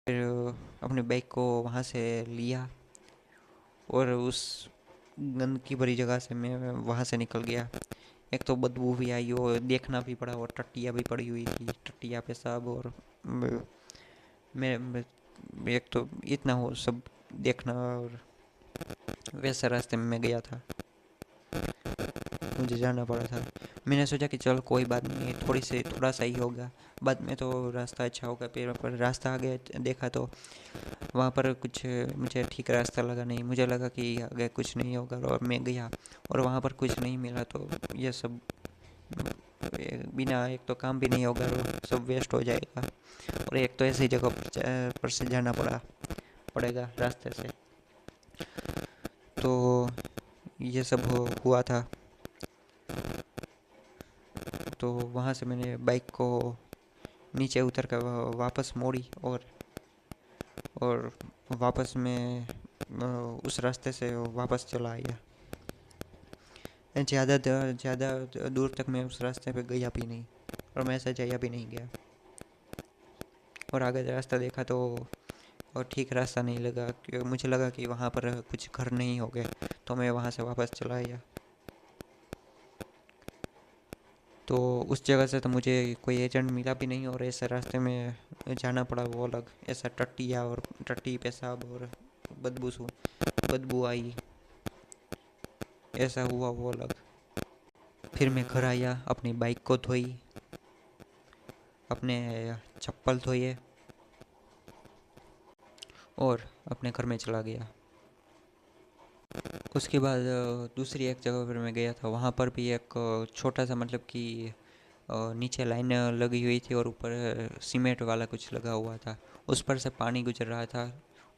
फिर अपनी बाइक को वहाँ से लिया और उस गंदगी भरी जगह से मैं वहाँ से निकल गया। एक तो बदबू भी आई और देखना भी पड़ा और टट्टियाँ भी पड़ी हुई थी, टट्टियाँ पेशाब। और मैं एक तो इतना हो सब देखना, और वैसे रास्ते में मैं गया था, मुझे जाना पड़ा था। मैंने सोचा कि चल कोई बात नहीं, थोड़ा सा ही होगा, बाद में तो रास्ता अच्छा होगा। फिर पर रास्ता आगे देखा तो वहाँ पर कुछ मुझे ठीक रास्ता लगा नहीं। मुझे लगा कि आगे कुछ नहीं होगा और मैं गया और वहाँ पर कुछ नहीं मिला। तो ये सब बिना एक तो काम भी नहीं होगा और सब वेस्ट हो जाएगा। और एक तो ऐसी जगह पर से जाना पड़ेगा रास्ते से। तो ये सब हुआ था। तो वहाँ से मैंने बाइक को नीचे उतर कर वापस मोड़ी और वापस मैं उस रास्ते से वापस चला आया। ज़्यादा दूर तक मैं उस रास्ते पे गया भी नहीं और मैं ऐसा भी नहीं गया। और आगे रास्ता देखा तो और ठीक रास्ता नहीं लगा, मुझे लगा कि वहाँ पर कुछ घर नहीं होंगे। तो मैं वहाँ से वापस चला आया। तो उस जगह से तो मुझे कोई एजेंट मिला भी नहीं और ऐसे रास्ते में जाना पड़ा वो अलग। ऐसा टट्टिया और टट्टी पेशाब और बदबू आई, ऐसा हुआ वो अलग। फिर मैं घर आया, अपनी बाइक को धोई, अपने चप्पल धोए और अपने घर में चला गया। उसके बाद दूसरी एक जगह पर मैं गया था। वहाँ पर भी एक छोटा सा मतलब कि नीचे लाइन लगी हुई थी और ऊपर सीमेंट वाला कुछ लगा हुआ था। उस पर से पानी गुजर रहा था।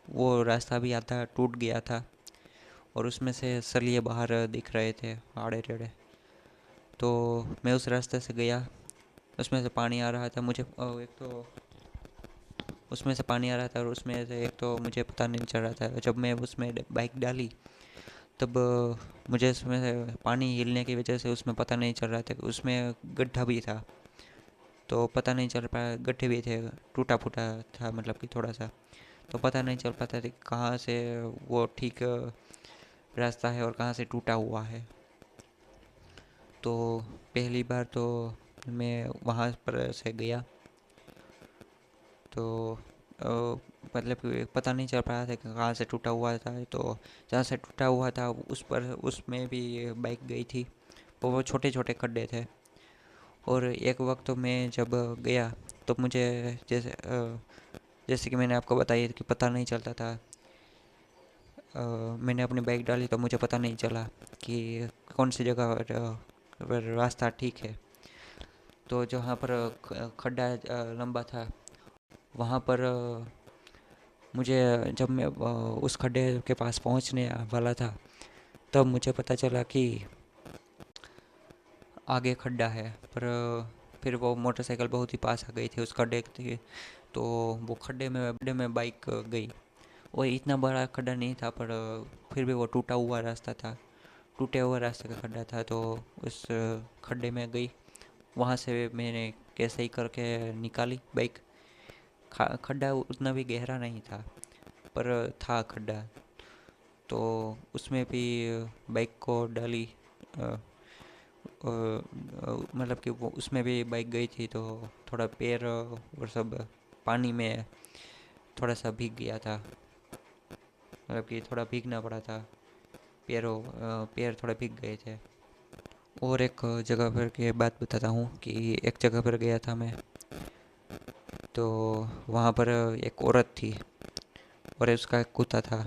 वो रास्ता भी आधा टूट गया था और उसमें से सलिए बाहर दिख रहे थे, आड़े टेढ़े। तो मैं उस रास्ते से गया। उसमें से पानी आ रहा था। मुझे एक तो उसमें से पानी आ रहा था और उसमें से एक तो मुझे पता नहीं चल रहा था। जब मैं उसमें बाइक डाली तब मुझे उसमें से पानी हिलने की वजह से उसमें पता नहीं चल रहा था कि उसमें गड्ढा भी था। तो पता नहीं चल पाया, गड्ढे भी थे, टूटा फूटा था मतलब कि थोड़ा सा। तो पता नहीं चल पाता था कि कहाँ से वो ठीक रास्ता है और कहाँ से टूटा हुआ है। तो पहली बार तो मैं वहाँ पर से गया तो मतलब कि पता नहीं चल रहा था कि कहाँ से टूटा हुआ था। तो जहाँ से टूटा हुआ था उस पर उसमें भी बाइक गई थी। वो छोटे छोटे खड्डे थे। और एक वक्त तो मैं जब गया तो मुझे जैसे कि मैंने आपको बताया कि पता नहीं चलता था। मैंने अपनी बाइक डाली तो मुझे पता नहीं चला कि कौन सी जगह पर रास्ता ठीक है। तो जहाँ पर खड्डा लंबा था वहाँ पर मुझे जब मैं उस खड्डे के पास पहुँचने वाला था तब मुझे पता चला कि आगे खड्डा है। पर फिर वो मोटरसाइकिल बहुत ही पास आ गई थी उस खड्डे के। तो वो खड्डे में बाइक गई। वो इतना बड़ा खड्डा नहीं था पर फिर भी वो टूटा हुआ रास्ता था, टूटे हुए रास्ते का खड्डा था। तो उस खड्डे में गई। वहाँ से मैंने कैसे ही करके निकाली बाइक। खड्डा उतना भी गहरा नहीं था पर था खड्डा। तो उसमें भी बाइक को डाली। अ, मतलब कि वो उसमें भी बाइक गई थी तो थोड़ा पैर और सब पानी में थोड़ा सा भीग गया था। मतलब कि थोड़ा भीगना पड़ा था, पैर थोड़ा भीग गए थे। और एक जगह पर की बात बताता हूँ कि एक जगह पर गया था मैं। तो वहाँ पर एक औरत थी और उसका एक कुत्ता था।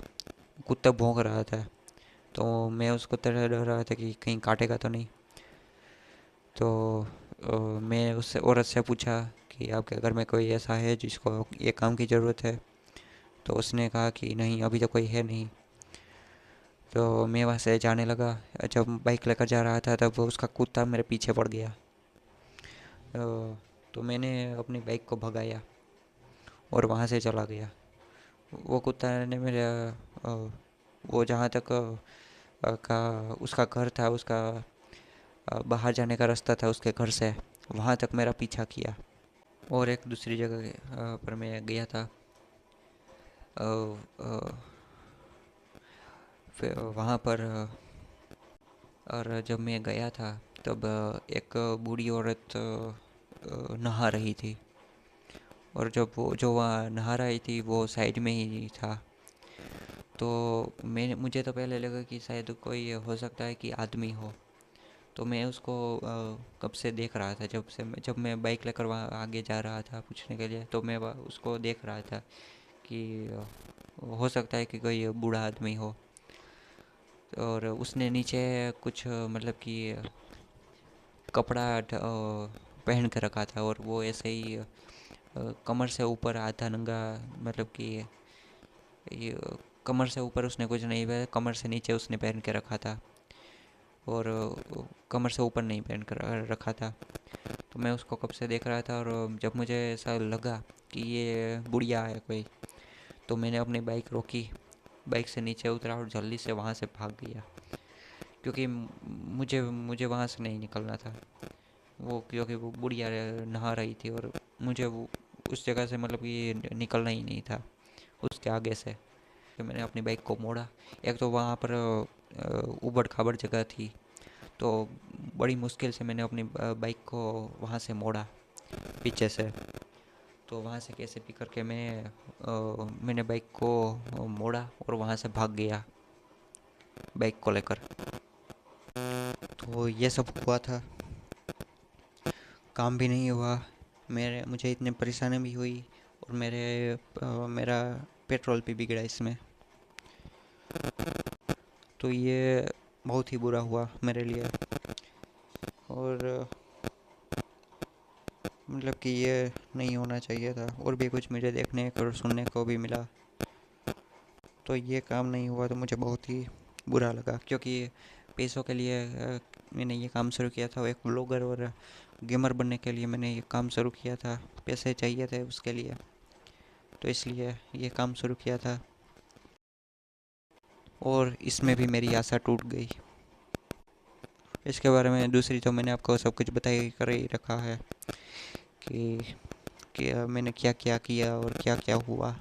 कुत्ता भौंक रहा था। तो मैं उस कुत्ते से डर रहा था कि कहीं काटेगा तो नहीं। तो मैं उससे औरत से पूछा कि आपके घर में कोई ऐसा है जिसको ये काम की ज़रूरत है। तो उसने कहा कि नहीं, अभी तो कोई है नहीं। तो मैं वहाँ से जाने लगा। जब बाइक लेकर जा रहा था तब उसका कुत्ता मेरे पीछे पड़ गया। तो मैंने अपनी बाइक को भगाया और वहाँ से चला गया। वो कुत्ता ने मेरे वो जहाँ तक का उसका घर था, उसका बाहर जाने का रास्ता था उसके घर से, वहाँ तक मेरा पीछा किया। और एक दूसरी जगह पर मैं गया था। अ, अ, फिर वहाँ पर और जब मैं गया था तब एक बूढ़ी औरत नहा रही थी। और जब वो जो वहाँ नहा रही थी वो साइड में ही था। तो मैं मुझे तो पहले लगा कि शायद कोई हो सकता है कि आदमी हो। तो मैं उसको कब से देख रहा था, जब मैं बाइक लेकर वहाँ आगे जा रहा था पूछने के लिए, तो मैं उसको देख रहा था कि हो सकता है कि कोई बूढ़ा आदमी हो। और उसने नीचे कुछ मतलब कि कपड़ा पहन कर रखा था, और वो ऐसे ही कमर से ऊपर आधा नंगा, मतलब कि ये कमर से ऊपर उसने कुछ नहीं पहना, कमर से नीचे उसने पहन के रखा था। और कमर से ऊपर नहीं पहन कर रखा था। तो मैं उसको कब से देख रहा था, और जब मुझे ऐसा लगा कि ये बुढ़िया है कोई, तो मैंने अपनी बाइक रोकी, बाइक से नीचे उतरा और जल्दी से वहाँ से भाग गया। क्योंकि मुझे मुझे वहाँ से नहीं निकलना था, वो क्योंकि वो बुढ़िया नहा रही थी, और मुझे वो उस जगह से मतलब कि निकलना ही नहीं था उसके आगे से। तो मैंने अपनी बाइक को मोड़ा। एक तो वहाँ पर ऊबड़ खाबड़ जगह थी, तो बड़ी मुश्किल से मैंने अपनी बाइक को वहाँ से मोड़ा पीछे से। तो वहाँ से कैसे भी करके मैंने बाइक को मोड़ा और वहाँ से भाग गया बाइक को लेकर। तो ये सब हुआ था, काम भी नहीं हुआ, मुझे इतनी परेशानी भी हुई, और मेरा पेट्रोल भी बिगड़ा इसमें। तो ये बहुत ही बुरा हुआ मेरे लिए। और मतलब कि ये नहीं होना चाहिए था, और भी कुछ मुझे देखने और सुनने को भी मिला। तो ये काम नहीं हुआ तो मुझे बहुत ही बुरा लगा, क्योंकि पैसों के लिए मैंने ये काम शुरू किया था। एक ब्लॉगर और गेमर बनने के लिए मैंने ये काम शुरू किया था, पैसे चाहिए थे उसके लिए, तो इसलिए ये काम शुरू किया था। और इसमें भी मेरी आशा टूट गई। इसके बारे में दूसरी तो मैंने आपको सब कुछ बताई कर ही रखा है कि मैंने क्या क्या किया और क्या क्या हुआ।